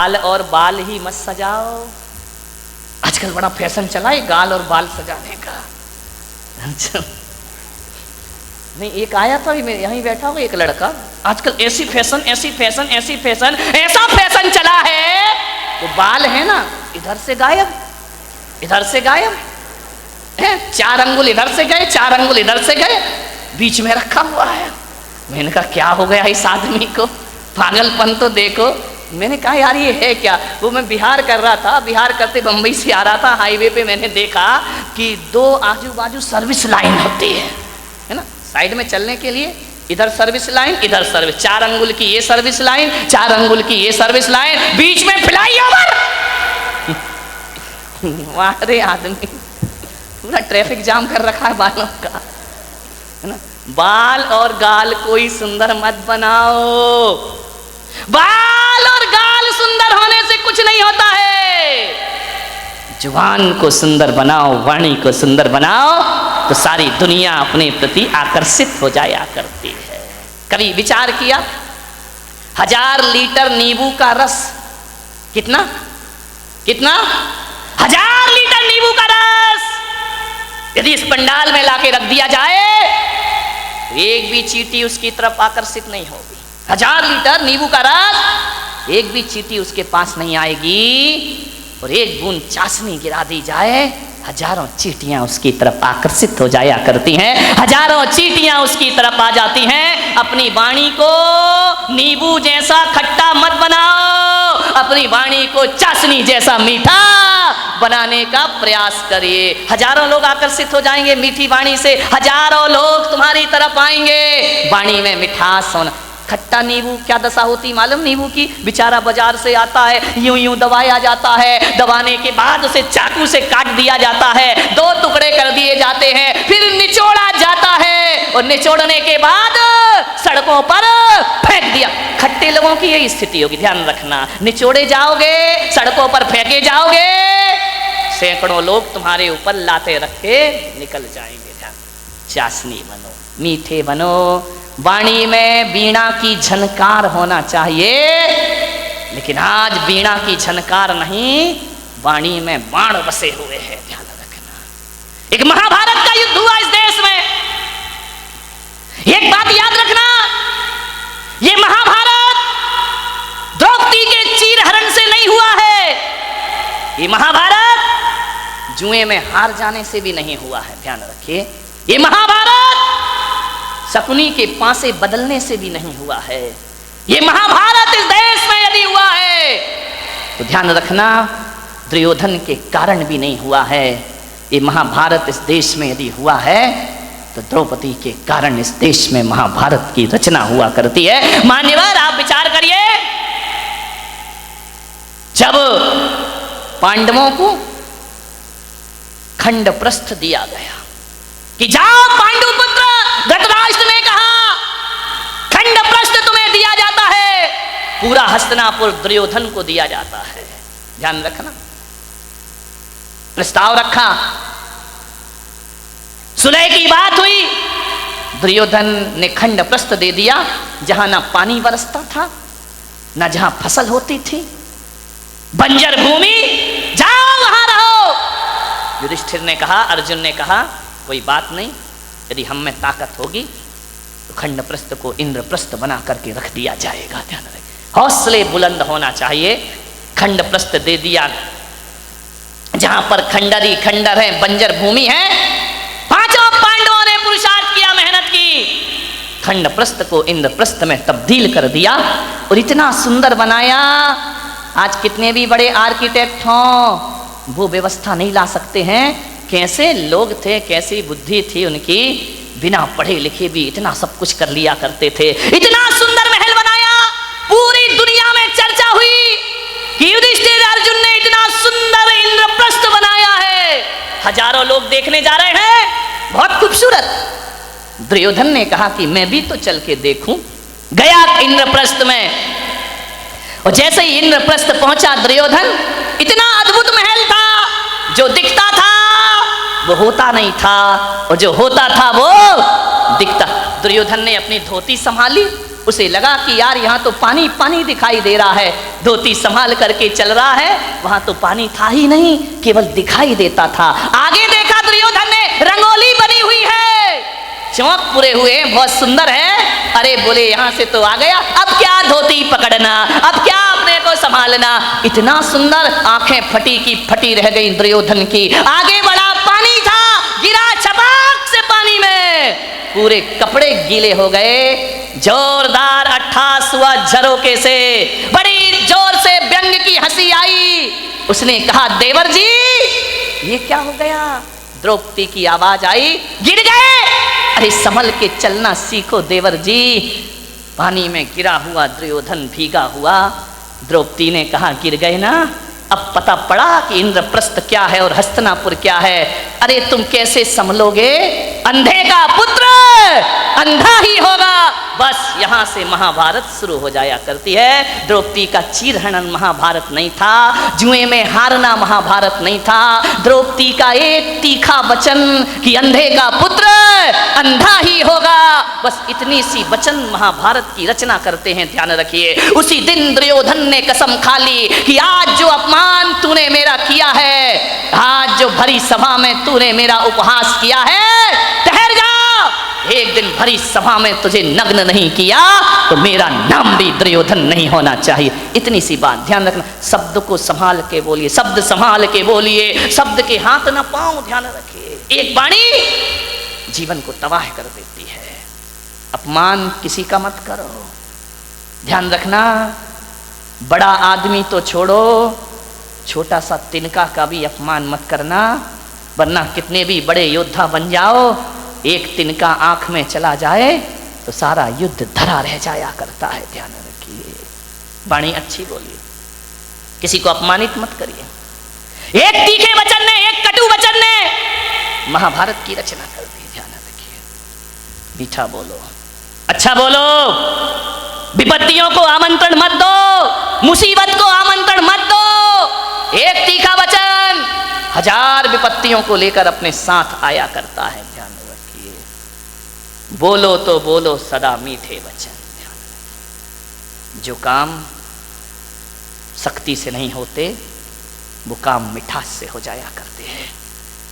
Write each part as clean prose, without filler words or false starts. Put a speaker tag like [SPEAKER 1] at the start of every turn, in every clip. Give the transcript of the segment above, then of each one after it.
[SPEAKER 1] गाल और बाल ही मत सजाओ। आजकल बड़ा फैशन चला है गाल और बाल सजाने का। अच्छा नहीं, एक आया था यहीं बैठा हुआ एक लड़का, आजकल ऐसी फैशन ऐसी फैशन ऐसी फैशन, ऐसा फैशन चला है वो बाल है ना इधर से गायब इधर से गायब है, 4 अंगुल इधर से गए 4 अंगुल इधर से गए, बीच में रखा हुआ है। मैंने कहा क्या हो गया इस आदमी को, पागलपन तो देखो। मैंने कहा यार ये है क्या। वो मैं बिहार कर रहा था, बिहार करते बम्बई से आ रहा था, हाईवे पे मैंने देखा कि 2 आजू बाजू सर्विस लाइन होती है ना, साइड में चलने के लिए इधर सर्विस लाइन इधर सर्विस, 4 अंगुल की ये सर्विस लाइन 4 अंगुल की ये सर्विस लाइन, बीच में फ्लाईओवर। अरे आदमी पूरा ट्रैफिक जाम कर रखा है बालों का, है ना। बाल और गाल कोई सुंदर मत बनाओ, बाल और गाल सुंदर होने से कुछ नहीं होता है। जुबान को सुंदर बनाओ, वाणी को सुंदर बनाओ, तो सारी दुनिया अपने प्रति आकर्षित हो जाया करती है। कभी विचार किया 1000 लीटर नींबू का रस कितना 1000 लीटर नींबू का रस यदि इस पंडाल में लाके रख दिया जाए तो एक भी चींटी उसकी तरफ आकर्षित नहीं होगी। 1000 लीटर नींबू का रस, एक भी चींटी उसके पास नहीं आएगी, और एक बूंद चाशनी गिरा दी जाए, हजारों चींटियां उसकी तरफ आकर्षित हो जाया करती हैं, हजारों चींटियां उसकी तरफ आ जाती हैं। अपनी वाणी को नींबू जैसा खट्टा मत बनाओ, अपनी वाणी को चाशनी जैसा मीठा बनाने का प्रयास करिए। हजारों लोग आकर्षित हो जाएंगे मीठी वाणी से, हजारों लोग तुम्हारी तरफ आएंगे। वाणी में मिठास होना। खट्टा नींबू क्या दशा होती मालूम नींबू की, बेचारा बाजार से आता है, यूं यूं दबाया जाता है, दबाने के बाद उसे चाकू से काट दिया जाता है, 2 टुकड़े कर दिए जाते हैं, फिर निचोड़ा जाता है, और निचोड़ने के बाद सड़कों पर फेंक दिया। खट्टे लोगों की यही स्थिति होगी, ध्यान रखना। निचोड़े जाओगे, सड़कों पर फेंके जाओगे, सैकड़ों लोग तुम्हारे ऊपर लाते रख के निकल जाएंगे। ध्यान, चाशनी बनो, मीठे बनो, वाणी में वीणा की झनकार होना चाहिए, लेकिन आज वीणा की झनकार नहीं, वाणी में बाण बसे हुए हैं। ध्यान रखना। एक महाभारत का युद्ध हुआ इस देश में, एक बात याद रखना, ये महाभारत द्रौपदी के चीरहरण से नहीं हुआ है, ये महाभारत जुए में हार जाने से भी नहीं हुआ है। ध्यान रखिए, ये महाभारत शकुनी के पासे बदलने से भी नहीं हुआ है। ये महाभारत इस देश में यदि हुआ है तो ध्यान रखना दुर्योधन के कारण भी नहीं हुआ है। ये महाभारत इस देश में यदि हुआ है तो द्रौपदी के कारण इस देश में महाभारत की रचना हुआ करती है। मान्यवर आप विचार करिए, जब पांडवों को खंड प्रस्थ दिया गया कि जाओ पांडु पुत्र, धृतराष्ट्र ने कहा खंड प्रस्थ तुम्हें दिया जाता है, पूरा हस्तिनापुर दुर्योधन को दिया जाता है। ध्यान रखना, प्रस्ताव रखा, सुलह की बात हुई, दुर्योधन ने खंड प्रस्थ दे दिया, जहां ना पानी बरसता था ना जहां फसल होती थी, बंजर भूमि, जाओ वहां रहो। युधिष्ठिर ने कहा, अर्जुन ने कहा कोई बात नहीं, यदि हम में ताकत होगी तो खंड प्रस्थ को इंद्रप्रस्थ बना करके रख दिया जाएगा। ध्यान रखें, हौसले बुलंद होना चाहिए। खंड प्रस्थ दे दिया, जहां पर खंडरी खंडर है, बंजर भूमि है, 5 पांडवों ने पुरुषार्थ किया, मेहनत की, खंड प्रस्थ को इंद्रप्रस्थ में तब्दील कर दिया और इतना सुंदर बनाया। आज कितने भी बड़े आर्किटेक्ट हों वो व्यवस्था नहीं ला सकते हैं। कैसे लोग थे, कैसी बुद्धि थी उनकी, बिना पढ़े लिखे भी इतना सब कुछ कर लिया करते थे। इतना सुंदर महल बनाया, पूरी दुनिया में चर्चा हुई कि युधिष्ठिर अर्जुन ने इतना सुंदर इंद्रप्रस्थ बनाया है, हजारों लोग देखने जा रहे हैं, बहुत खूबसूरत। दुर्योधन ने कहा कि मैं भी तो चल के देखूं। गया इंद्रप्रस्थ में, और जैसे ही इंद्रप्रस्थ पहुंचा दुर्योधन, इतना अद्भुत महल था, जो दिखता था वो होता नहीं था, और जो होता था वो दिखता। दुर्योधन ने अपनी धोती संभाली, उसे लगा कि यार यहाँ तो पानी पानी दिखाई दे रहा है, धोती संभाल करके चल रहा है, वहां तो पानी था ही नहीं, केवल दिखाई देता था। आगे देखा दुर्योधन ने, रंगोली बनी हुई है, चौक पूरे हुए, बहुत सुंदर है। अरे बोले यहाँ से तो आ गया, अब क्या धोती पकड़ना, अब क्या अपने को संभालना। इतना सुंदर, आंखें फटी की फटी रह गई दुर्योधन की। आगे बढ़ा, पानी था, गिरा छपाक से पानी में, पूरे कपड़े गीले हो गए। जोरदार अट्ठास हुआ झरोके से, बड़ी जोर से व्यंग की हंसी आई। उसने कहा, देवर जी ये क्या हो गया। द्रौपदी की आवाज आई, गिर गए। अरे संभल के चलना सीखो देवर जी। पानी में गिरा हुआ दुर्योधन भीगा हुआ। द्रौपदी ने कहा, गिर गए ना, अब पता पड़ा कि इंद्रप्रस्थ क्या है और हस्तिनापुर क्या है। अरे तुम कैसे संभलोगे, अंधे का पुत्र अंधा ही होगा। बस यहाँ से महाभारत शुरू हो जाया करती है। द्रौपदी का चीरहरण महाभारत नहीं था, जुए में हारना महाभारत नहीं था। द्रौपदी का एक तीखा वचन कि अंधे का पुत्र अंधा ही होगा, बस इतनी सी वचन महाभारत की रचना करते हैं, ध्यान रखिए। उसी दिन दुर्योधन ने कसम खा ली कि आज जो अपमान तूने मेरा किया है, आज जो भरी सभा में तूने मेरा उपहास किया है, ठहर जा, एक दिन भरी सभा में तुझे नग्न नहीं किया तो मेरा नाम भी दुर्योधन नहीं होना चाहिए। इतनी सी बात ध्यान रखना। शब्द को संभाल के बोलिए, शब्द संभाल के बोलिए, शब्द के हाथ ना पाओ, ध्यान रखिए। एक वाणी जीवन को तबाह कर देती है। अपमान किसी का मत करो, ध्यान रखना। बड़ा आदमी तो छोड़ो, छोटा सा तिनका का भी अपमान मत करना, वरना कितने भी बड़े योद्धा बन जाओ, एक तिनका आंख में चला जाए तो सारा युद्ध धरा रह जाया करता है, ध्यान रखिए। वाणी अच्छी बोलिए, किसी को अपमानित मत करिए। एक तीखे वचन ने, एक कटु वचन ने महाभारत की रचना कर दी, ध्यान रखिए। मीठा बोलो, अच्छा बोलो, विपत्तियों को आमंत्रण मत दो, मुसीबत को आमंत्रण मत दो। एक तीखा वचन हजार विपत्तियों को लेकर अपने साथ आया करता है, ध्यान रखिए। बोलो तो बोलो सदा मीठे वचन। जो काम शक्ति से नहीं होते वो काम मिठास से हो जाया करते हैं।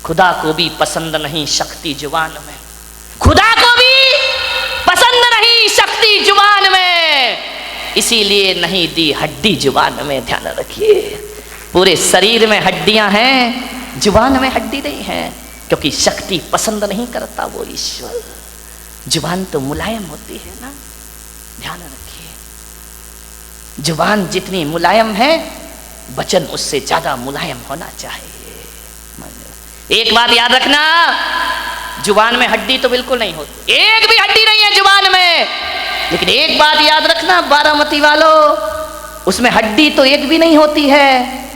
[SPEAKER 1] खुदा को भी पसंद नहीं शक्ति जुबान में, खुदा को भी पसंद नहीं शक्ति जुबान में, इसीलिए नहीं दी हड्डी जुबान में, ध्यान रखिए। पूरे शरीर में हड्डियां हैं, जुबान में हड्डी नहीं है, क्योंकि शक्ति पसंद नहीं करता वो ईश्वर। जुबान तो मुलायम होती है ना, ध्यान रखिए। जुबान जितनी मुलायम है, वचन उससे ज्यादा मुलायम होना चाहिए। एक बात याद रखना, जुबान में हड्डी तो बिल्कुल नहीं होती, एक भी हड्डी नहीं है जुबान में। लेकिन एक बात याद रखना बारामती वालों, उसमें हड्डी तो एक भी नहीं होती है,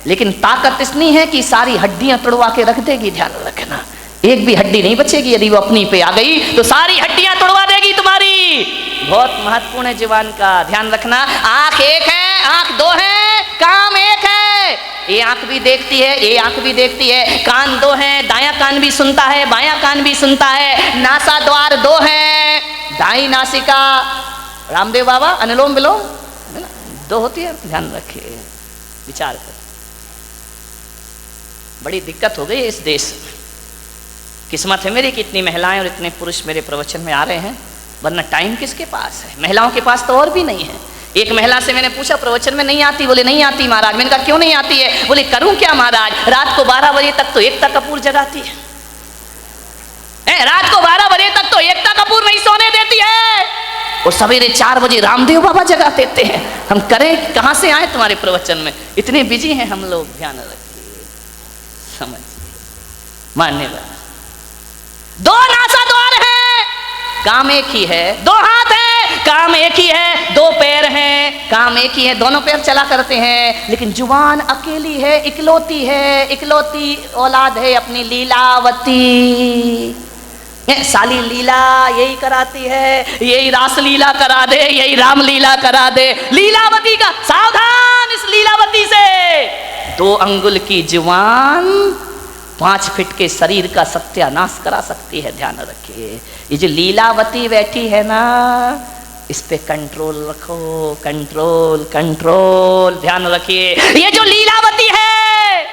[SPEAKER 1] लेकिन ताकत इतनी है कि सारी हड्डियां तोड़वा के रख देगी, ध्यान रखना। एक भी हड्डी नहीं बचेगी, यदि वो अपनी पे आ गई तो सारी हड्डियां तोड़वा देगी तुम्हारी। बहुत महत्वपूर्ण है जुबान का, ध्यान रखना। आंख एक है, आंख दो है, काम एक है। ये आंख भी देखती है, ये आंख भी देखती है। कान दो हैं, दायां कान भी सुनता है, बायां कान भी सुनता है। नासा द्वार दो हैं, दाई नासिका, रामदेव बाबा अनुलोम विलोम है ना, दो होती है, ध्यान रखिए, विचार कर। बड़ी दिक्कत हो गई इस देश में। किस्मत है मेरी कि इतनी महिलाएं और इतने पुरुष मेरे प्रवचन में आ रहे हैं, वरना टाइम किसके पास है। महिलाओं के पास तो और भी नहीं है। एक महिला से मैंने पूछा प्रवचन में नहीं आती, बोले नहीं आती महाराज। मैंने कहा क्यों नहीं आती है, बोले करूं क्या महाराज, रात को 12 बजे तक तो एकता कपूर जगाती है, रात को 12 बजे तक तो एकता कपूर नहीं सोने देती है, और सवेरे 4 बजे रामदेव बाबा जगा देते हैं। हम करें, कहां से आए तुम्हारे प्रवचन में, इतने बिजी हैं हम लोग, ध्यान रखिए, समझिए। मान्यवर, दो नासा द्वार है, काम एक ही है। दो हाथ है, काम एक ही है। दो पैर हैं, काम एक ही है, दोनों पैर चला करते हैं। लेकिन जुबान अकेली है, इकलौती है, इकलौती औलाद है अपनी लीलावती। साली लीला यही कराती है, यही रास लीला करा दे, यही राम लीला करा दे। लीलावती का सावधान, इस लीलावती से। 2 अंगुल की जुबान 5 फीट के शरीर का सत्यानाश करा सकती है, ध्यान रखिए। ये जो लीलावती बैठी है ना, इस पे कंट्रोल रखो, कंट्रोल कंट्रोल। ध्यान रखिए, ये जो लीलावती है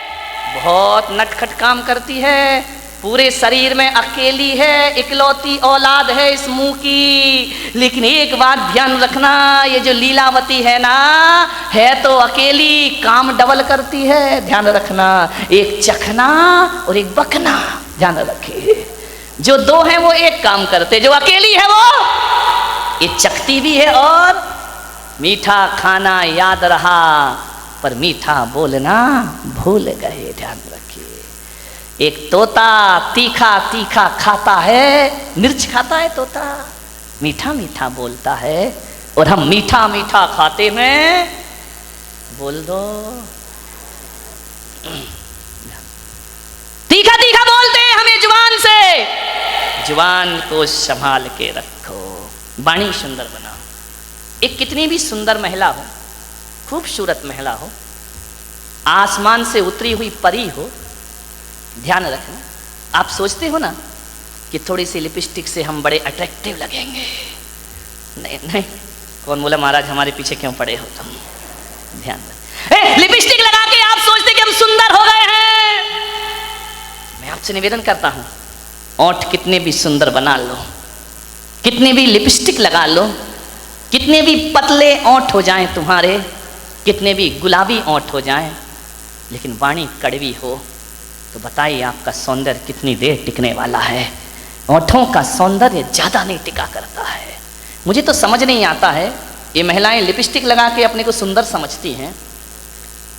[SPEAKER 1] बहुत नटखट काम करती है, पूरे शरीर में अकेली है, इकलौती औलाद है इस मुंह की। लेकिन एक बात ध्यान रखना, ये जो लीलावती है ना, है तो अकेली, काम डबल करती है। ध्यान रखना, एक चखना और एक बकना। ध्यान रखिए, जो दो हैं वो एक काम करते, जो अकेली है वो ये चखती भी है और मीठा खाना याद रहा पर मीठा बोलना भूल गए। ध्यान रखिए, एक तोता तीखा तीखा खाता है, मिर्च खाता है तोता, मीठा मीठा बोलता है, और हम मीठा मीठा खाते में बोल दो तीखा तीखा बोलते हैं हमें जुबान से। जुबान को संभाल के रखो, वाणी सुंदर बनाओ। एक कितनी भी सुंदर महिला हो, खूबसूरत महिला हो, आसमान से उतरी हुई परी हो, ध्यान रखना, आप सोचते हो ना कि थोड़ी सी लिपस्टिक से हम बड़े अट्रैक्टिव लगेंगे। नहीं नहीं, कौन बोला महाराज हमारे पीछे क्यों पड़े हो तुम? ध्यान रख, लिपस्टिक लगा के आप सोचते कि हम सुंदर हो गए हैं। मैं आपसे निवेदन करता हूं, ओंठ कितने भी सुंदर बना लो, कितने भी लिपस्टिक लगा लो, कितने भी पतले ओंठ हो जाएं तुम्हारे, कितने भी गुलाबी ओंठ हो जाएं, लेकिन वाणी कड़वी हो तो बताइए आपका सौंदर्य कितनी देर टिकने वाला है? ओंठों का सौंदर्य ज़्यादा नहीं टिका करता है। मुझे तो समझ नहीं आता है, ये महिलाएं लिपस्टिक लगा के अपने को सुंदर समझती हैं,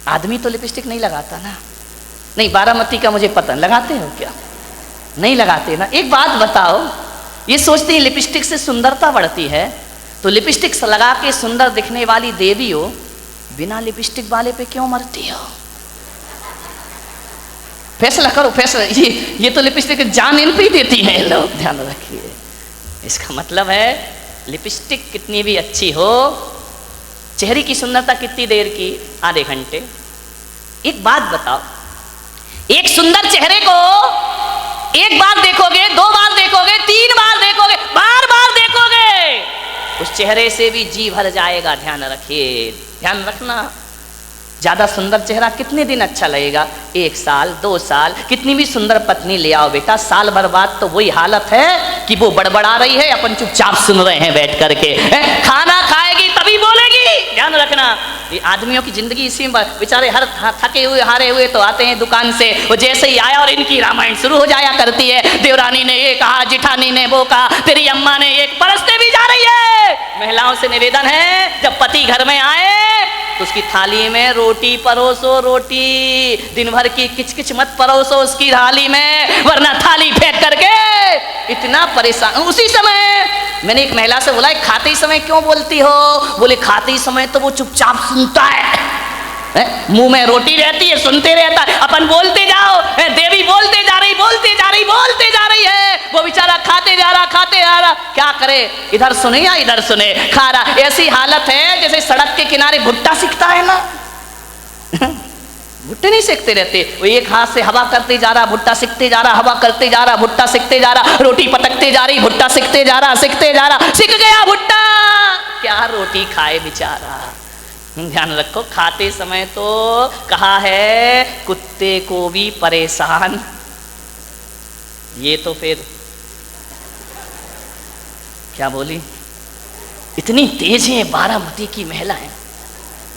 [SPEAKER 1] आदमी तो लिपस्टिक नहीं लगाता ना। नहीं, बारामती का मुझे पता, लगाते हो क्या? नहीं लगाते ना। एक बात बताओ, ये सोचते हैं लिपस्टिक से सुंदरता बढ़ती है, तो लिपस्टिक लगा के सुंदर दिखने वाली देवी हो, बिना लिपस्टिक वाले पे क्यों मरती हो? फैसला करो, फैसला। ये तो लिपस्टिक जान इन पे ही देती है लोग। ध्यान रखिए, इसका मतलब है लिपस्टिक कितनी भी अच्छी हो, चेहरे की सुंदरता कितनी देर की? आधे घंटे। एक बात बताओ, एक सुंदर चेहरे को एक बार देखोगे, दो बार देखोगे, तीन बार देखोगे, बार बार देखोगे, उस चेहरे से भी जी भर जाएगा। ध्यान रखिए, ध्यान रखना, ज्यादा सुंदर चेहरा कितने दिन अच्छा लगेगा? 1 साल 2 साल। कितनी भी सुंदर पत्नी ले आओ बेटा, साल भर बाद तो वही हालत है कि वो बड़बड़ा रही है, अपन चुपचाप सुन रहे हैं बैठ करके। खाना खाएगी तभी बोलेगी। ध्यान रखना, ये आदमियों की जिंदगी इसी में, बेचारे हर थके हुए हारे हुए तो आते हैं दुकान से, वो जैसे ही आया और इनकी रामायण शुरू हो जाया करती है। देवरानी ने ये कहा, जिठानी ने वो कहा, तेरी अम्मा ने एक परसते भी जा रही है। महिलाओं से निवेदन है, जब पति घर में आए तो उसकी थाली में रोटी परोसो, रोटी दिन भर की किचकिच मत परोसो उसकी थाली में, वरना थाली फेंक करके इतना परेशान। उसी समय मैंने एक महिला से बोला, खाते समय क्यों बोलती हो? बोले खाते समय तो वो चुपचाप सुनता है, मुंह में रोटी रहती है, सुनते रहता है, अपन बोलते जाओ, देवी बोलते जा रही, बोलते जा रही, बोलते जा रही है, वो बेचारा खाते जा रहा, खाते जा रहा, क्या करे? इधर सुने या इधर सुने, खा रहा। ऐसी हालत है जैसे सड़क के किनारे भुट्टा सिकता है ना, भुट्टे नहीं सेकते रहते, वो एक हाथ से हवा करते जा रहा, भुट्टा सिकते जा रहा, हवा करते जा रहा, भुट्टा सिकते जा रहा, रोटी पटकते जा रही, भुट्टा सिकते जा रहा, सिकते जा रहा, सिक गया भुट्टा, क्या रोटी खाए बेचारा। ध्यान रखो, खाते समय तो कहा है कुत्ते को भी परेशान, ये तो फिर क्या बोली, इतनी तेज है बारामती की महिलाएं,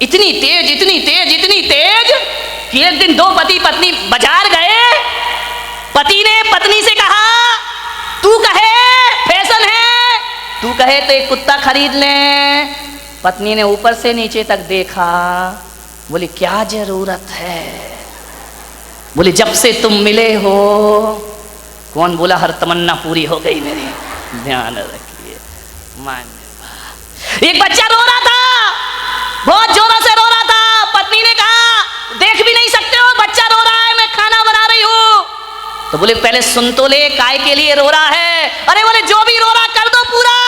[SPEAKER 1] इतनी तेज, इतनी तेज, इतनी तेज कि एक दिन 2 पति पत्नी बाजार गए, पति ने पत्नी से कहा, तू कहे फैशन है, तू कहे तो एक कुत्ता खरीद ले। पत्नी ने ऊपर से नीचे तक देखा, बोली क्या जरूरत है? बोली जब से तुम मिले हो। कौन बोला हर तमन्ना पूरी हो गई मेरी? ध्यान रखिए, मान। एक बच्चा रो रहा था, बहुत जोरों से रो रहा था, पत्नी ने कहा देख भी नहीं सकते हो, बच्चा रो रहा है, मैं खाना बना रही हूँ। तो बोले पहले सुन तो ले, काय के लिए रो रहा है? अरे बोले जो भी रो रहा कर दो पूरा।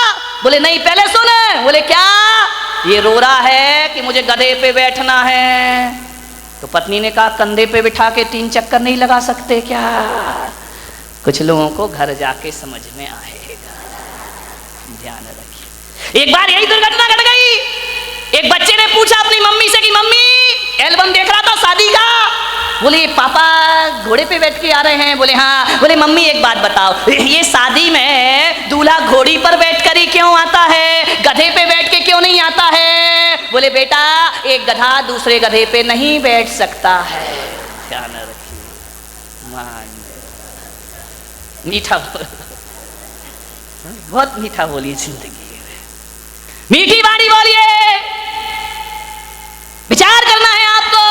[SPEAKER 1] बोले नहीं पहले सुन। बोले क्या? ये रो रहा है कि मुझे गधे पे बैठना है। तो पत्नी ने कहा कंधे पे बिठा के 3 चक्कर नहीं लगा सकते क्या? कुछ लोगों को घर जाके समझ में आएगा। ध्यान रखिए, एक बार यही दुर्घटना घट गई। एक बच्चे ने पूछा अपनी मम्मी से कि मम्मी, एल्बम देख रहा था शादी का। बोले पापा घोड़े पे बैठ के आ रहे हैं। बोले हाँ। बोले मम्मी एक बात बताओ, ये शादी में दूल्हा घोड़ी पर बैठ कर ही क्यों आता है, गधे पे बैठ के क्यों नहीं आता है? बोले बेटा, एक गधा दूसरे गधे पे नहीं बैठ सकता है। ध्यान रखिए, मीठा बहुत मीठा बोलिए जिंदगी में, मीठी वाणी बोलिए। विचार करना है आपको,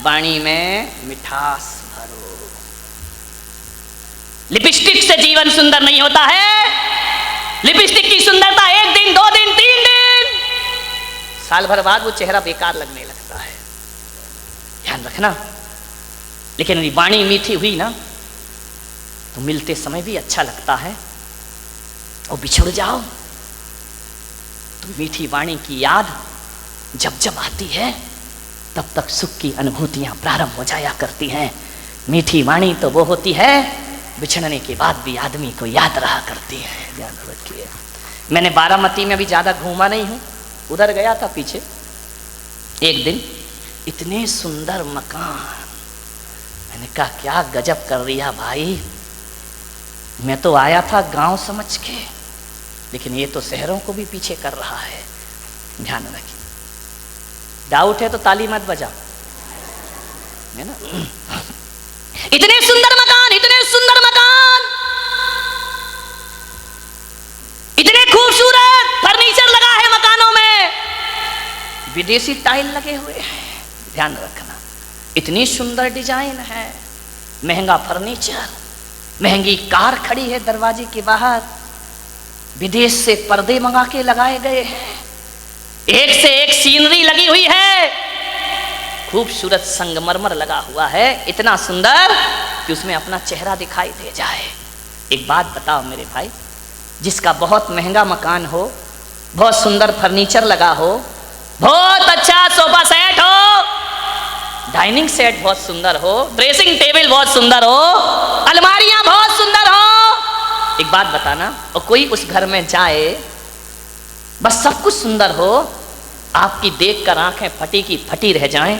[SPEAKER 1] वाणी में मिठास भरो। लिपस्टिक से जीवन सुंदर नहीं होता है। लिपस्टिक की सुंदरता 1 दिन, 2 दिन, 3 दिन, साल भर बाद वो चेहरा बेकार लगने लगता है। ध्यान रखना। लेकिन यदि वाणी मीठी हुई ना तो मिलते समय भी अच्छा लगता है, और बिछुड़ जाओ तो मीठी वाणी की याद जब जब आती है तब तक सुख की अनुभूतियां प्रारंभ हो जाया करती हैं। मीठी वाणी तो वो होती है बिछड़ने के बाद भी आदमी को याद रहा करती है। ध्यान रखिए। मैंने बारामती में भी ज़्यादा घूमा नहीं हूँ, उधर गया था पीछे। एक दिन इतने सुंदर मकान, मैंने कहा क्या गजब कर दिया भाई। मैं तो आया था गांव समझ के, लेकिन ये तो शहरों को भी पीछे कर रहा है। ध्यान रखिए। डाउट है तो ताली मत बजाओ, है ना। इतने सुंदर मकान, इतने सुंदर मकान, इतने खूबसूरत फर्नीचर लगा है मकानों में, विदेशी टाइल लगे हुए हैं। ध्यान रखना, इतनी सुंदर डिजाइन है, महंगा फर्नीचर, महंगी कार खड़ी है दरवाजे के बाहर, विदेश से पर्दे मंगा के लगाए गए हैं, एक से एक सीनरी लगी हुई है, खूबसूरत संगमरमर लगा हुआ है, इतना सुंदर कि उसमें अपना चेहरा दिखाई दे जाए। एक बात बताओ मेरे भाई, जिसका बहुत महंगा मकान हो, बहुत सुंदर फर्नीचर लगा हो, बहुत अच्छा सोफा सेट हो, डाइनिंग सेट बहुत सुंदर हो, ड्रेसिंग टेबल बहुत सुंदर हो, अलमारियां बहुत सुंदर हो, एक बात बताना, और कोई उस घर में जाए, बस सब कुछ सुंदर हो, आपकी देखकर आंखें फटी की फटी रह जाएं,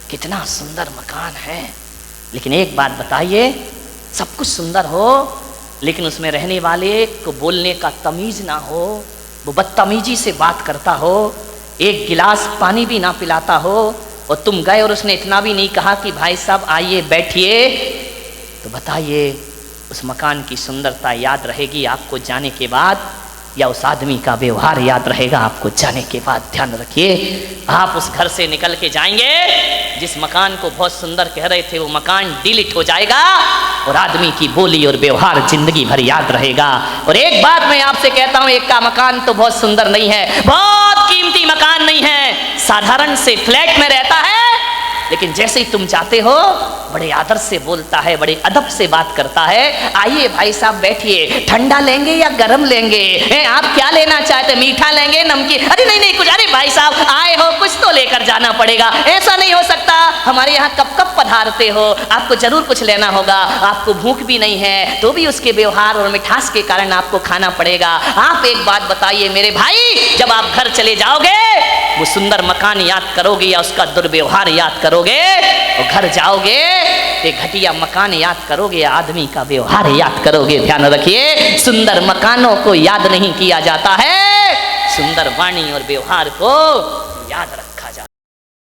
[SPEAKER 1] कितना सुंदर मकान है, लेकिन एक बात बताइए, सब कुछ सुंदर हो लेकिन उसमें रहने वाले को बोलने का तमीज ना हो, वो बदतमीजी से बात करता हो, एक गिलास पानी भी ना पिलाता हो, और तुम गए और उसने इतना भी नहीं कहा कि भाई साहब आइए बैठिए, तो बताइए उस मकान की सुंदरता याद रहेगी आपको जाने के बाद, या उस आदमी का व्यवहार याद रहेगा आपको जाने के बाद? ध्यान रखिए, आप उस घर से निकल के जाएंगे, जिस मकान को बहुत सुंदर कह रहे थे वो मकान डिलीट हो जाएगा, और आदमी की बोली और व्यवहार जिंदगी भर याद रहेगा। और एक बात मैं आपसे कहता हूं, एक का मकान तो बहुत सुंदर नहीं है, बहुत कीमती मकान नहीं है, साधारण से फ्लैट में रहता है, लेकिन जैसे ही तुम जाते हो बड़े आदर से बोलता है, बड़े अदब से बात करता है, आइए भाई साहब बैठिए, ठंडा लेंगे या गरम लेंगे, आप क्या लेना चाहते, मीठा लेंगे नमकीन? अरे नहीं नहीं कुछ, अरे भाई साहब आए हो कुछ तो लेकर जाना पड़ेगा, ऐसा नहीं हो सकता, हमारे यहाँ कब कब पधारते हो, आपको जरूर कुछ लेना होगा, आपको भूख भी नहीं है तो भी उसके व्यवहार और मिठास के कारण आपको खाना पड़ेगा। आप एक बात बताइए मेरे भाई, जब आप घर चले जाओगे वो सुंदर मकान याद करोगे या उसका दुर्व्यवहार याद करोगे, और घर जाओगे तो घटिया मकान याद करोगे या आदमी का व्यवहार याद करोगे? ध्यान रखिए, सुंदर मकानों को याद नहीं किया जाता है, सुंदर वाणी और व्यवहार को याद रखिए।